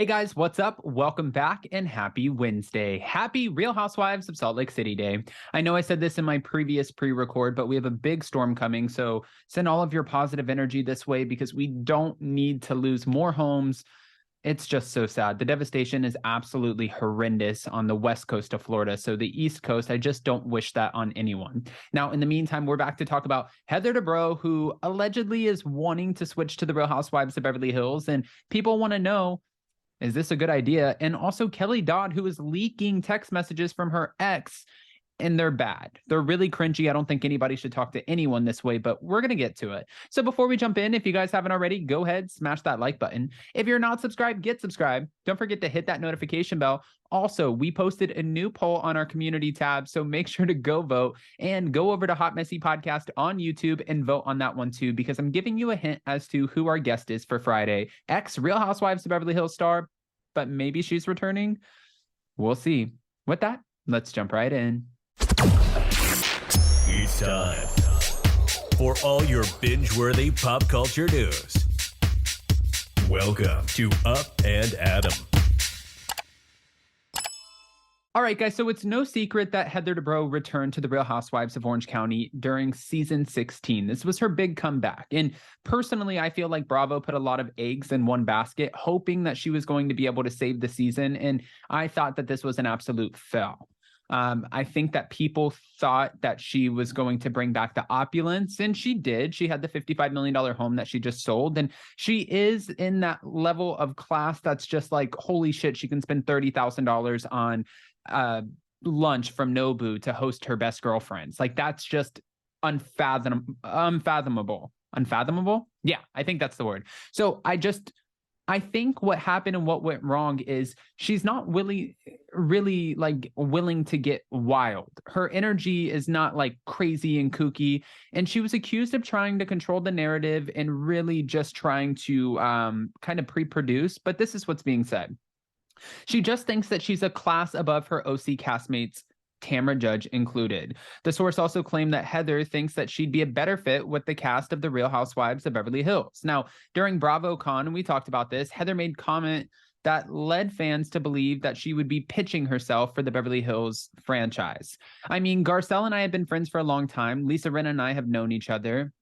Hey guys, what's up? Welcome back and happy Wednesday. Happy Real Housewives of Salt Lake City Day. I know I said this in my previous pre-record, but we have a big storm coming, so send all of your positive energy this way because we don't need to lose more homes. It's just so sad. The devastation is absolutely horrendous on the west coast of Florida. So the east coast, I just don't wish that on anyone. Now, in the meantime, we're back to talk about Heather Dubrow, who allegedly is wanting to switch to the Real Housewives of Beverly Hills. And people want to know, is this a good idea? And also Kelly Dodd, who is leaking text messages from her ex, and they're bad. They're really cringy. I don't think anybody should talk to anyone this way, but we're going to get to it. So before we jump in, if you guys haven't already, go ahead, smash that like button. If you're not subscribed, get subscribed. Don't forget to hit that notification bell. Also, we posted a new poll on our community tab, so make sure to go vote and go over to Hot Messy Podcast on YouTube and vote on that one too, because I'm giving you a hint as to who our guest is for Friday. Ex-Real Housewives of Beverly Hills star, but maybe she's returning. We'll see. With that, let's jump right in. It's time for all your binge-worthy pop culture news. Welcome to Up and Adam. All right, guys, so it's no secret that Heather Dubrow returned to the Real Housewives of Orange County during season 16. This was her big comeback. And personally, I feel like Bravo put a lot of eggs in one basket, hoping that she was going to be able to save the season. And I thought that this was an absolute fail. I think that people thought that she was going to bring back the opulence, and she did. She had the $55 million home that she just sold, and she is in that level of class that's just like, holy shit, she can spend $30,000 on lunch from Nobu to host her best girlfriends. Like, that's just unfathomable. Unfathomable? Yeah, I think that's the word. So I think what happened and what went wrong is she's not really like willing to get wild. Her energy is not like crazy and kooky. And she was accused of trying to control the narrative and really just trying to kind of pre-produce. But this is what's being said. She just thinks that she's a class above her OC castmates, Tamra Judge included. The source also claimed that Heather thinks that she'd be a better fit with the cast of the Real Housewives of Beverly Hills. Now, during BravoCon, and we talked about this, Heather made comment that led fans to believe that she would be pitching herself for the Beverly Hills franchise. I mean, Garcelle and I have been friends for a long time. Lisa Rinna and I have known each other.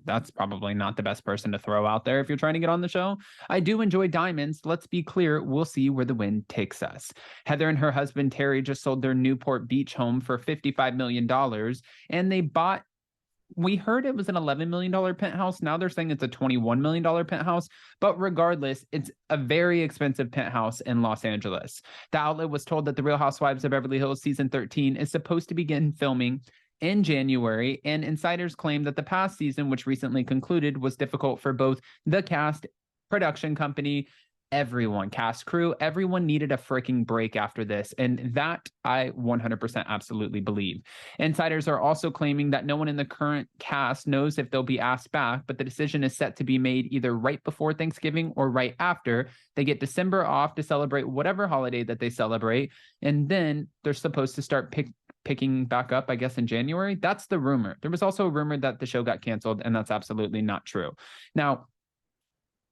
That's probably not the best person to throw out there if you're trying to get on the show. I do enjoy diamonds. Let's be clear. We'll see where the wind takes us. Heather and her husband, Terry, just sold their Newport Beach home for $55 million. And they bought, we heard it was an $11 million penthouse. Now they're saying it's a $21 million penthouse. But regardless, it's a very expensive penthouse in Los Angeles. The outlet was told that the Real Housewives of Beverly Hills season 13 is supposed to begin filming in January, and insiders claim that the past season, which recently concluded, was difficult for both the cast, production company, everyone, cast, crew, everyone needed a freaking break after this, and that I 100% absolutely believe. Insiders are also claiming that no one in the current cast knows if they'll be asked back, but the decision is set to be made either right before Thanksgiving or right after. They get December off to celebrate whatever holiday that they celebrate, and then they're supposed to start picking back up, I guess, in January. That's the rumor. There was also a rumor that the show got canceled, and that's absolutely not true. Now,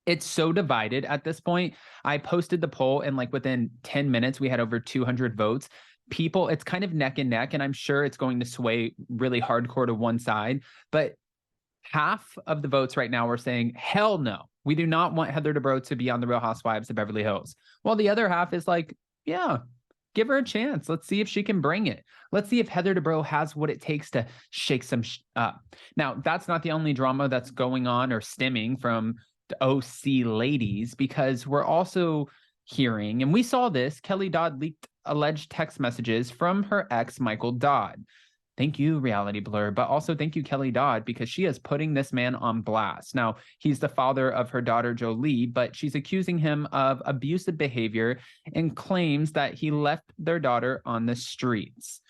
it's so divided at this point. I posted the poll, and like within 10 minutes, we had over 200 votes. People, it's kind of neck and neck, and I'm sure it's going to sway really hardcore to one side. But half of the votes right now are saying, hell no, we do not want Heather Dubrow to be on the Real Housewives of Beverly Hills. While the other half is like, yeah, give her a chance. Let's see if she can bring it. Let's see if Heather Dubrow has what it takes to shake some up. Now, that's not the only drama that's going on or stemming from the OC ladies, because we're also hearing, and we saw this, Kelly Dodd leaked alleged text messages from her ex, Michael Dodd. Thank you, Reality Blur, but also thank you, Kelly Dodd, because she is putting this man on blast. Now, he's the father of her daughter, Jolie, but she's accusing him of abusive behavior and claims that he left their daughter on the streets.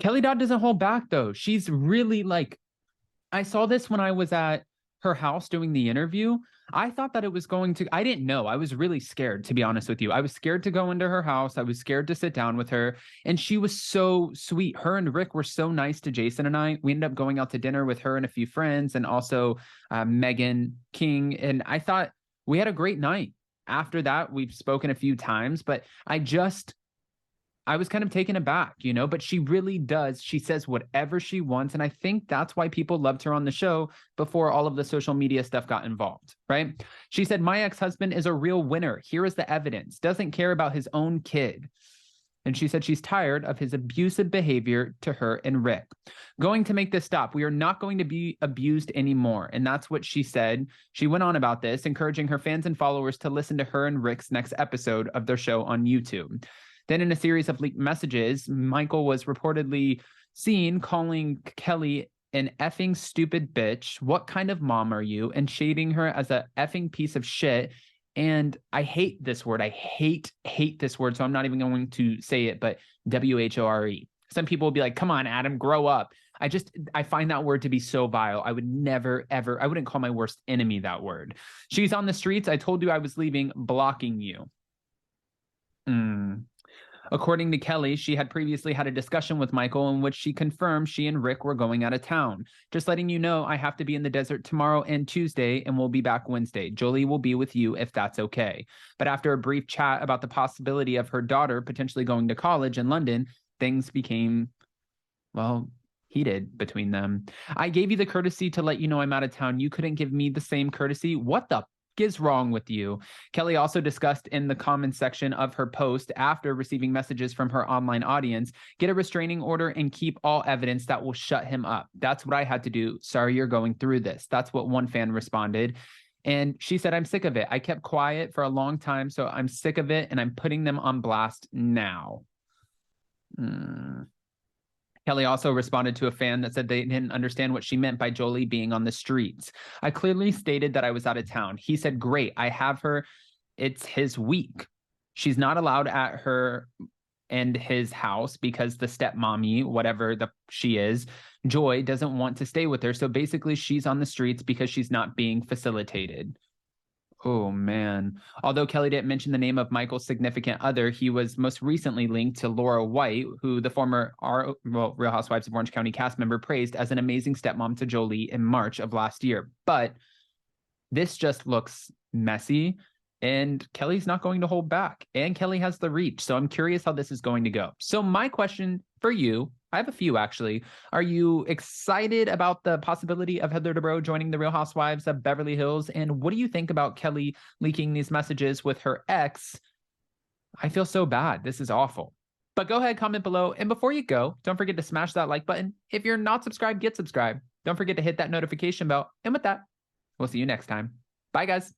Kelly Dodd doesn't hold back, though. She's really like, I saw this when I was at her house doing the interview. I thought that it was going to, I didn't know. I was really scared, to be honest with you. I was scared to go into her house. I was scared to sit down with her. And she was so sweet. Her and Rick were so nice to Jason and I. We ended up going out to dinner with her and a few friends, and also Megan King. And I thought we had a great night. after that, we've spoken a few times, but I was kind of taken aback, you know, but she really does. She says whatever she wants. And I think that's why people loved her on the show before all of the social media stuff got involved, right? She said, my ex-husband is a real winner. Here is the evidence. Doesn't care about his own kid. And she said she's tired of his abusive behavior to her and Rick. Going to make this stop. We are not going to be abused anymore. And that's what she said. She went on about this, encouraging her fans and followers to listen to her and Rick's next episode of their show on YouTube. Then in a series of leaked messages, Michael was reportedly seen calling Kelly an effing stupid bitch. What kind of mom are you? And shading her as a effing piece of shit. And I hate this word. I hate this word. So I'm not even going to say it, but WHORE. Some people will be like, come on, Adam, grow up. I find that word to be so vile. I would never, ever, I wouldn't call my worst enemy that word. She's on the streets. I told you I was leaving, blocking you. According to Kelly, she had previously had a discussion with Michael in which she confirmed she and Rick were going out of town. Just letting you know, I have to be in the desert tomorrow and Tuesday, and we'll be back Wednesday. Jolie will be with you if that's okay. But after a brief chat about the possibility of her daughter potentially going to college in London, things became, well, heated between them. I gave you the courtesy to let you know I'm out of town. You couldn't give me the same courtesy. What the is wrong with you? Kelly also discussed in the comments section of her post after receiving messages from her online audience, get a restraining order and keep all evidence that will shut him up. That's what I had to do. Sorry you're going through this. That's what one fan responded. And she said, I'm sick of it. I kept quiet for a long time, so I'm sick of it and I'm putting them on blast now. Kelly also responded to a fan that said they didn't understand what she meant by Jolie being on the streets. I clearly stated that I was out of town. He said, great, I have her. It's his week. She's not allowed at her and his house because the stepmommy, whatever she is, Joy, doesn't want to stay with her. So basically she's on the streets because she's not being facilitated. Oh, man. Although Kelly didn't mention the name of Michael's significant other, he was most recently linked to Laura White, who the former Real Housewives of Orange County cast member praised as an amazing stepmom to Jolie in March of last year. But this just looks messy, and Kelly's not going to hold back, and Kelly has the reach. So I'm curious how this is going to go. So my question for you, I have a few actually. Are you excited about the possibility of Heather Dubrow joining the Real Housewives of Beverly Hills? And what do you think about Kelly leaking these messages with her ex? I feel so bad. This is awful. But go ahead, comment below. And before you go, don't forget to smash that like button. If you're not subscribed, get subscribed. Don't forget to hit that notification bell. And with that, we'll see you next time. Bye, guys.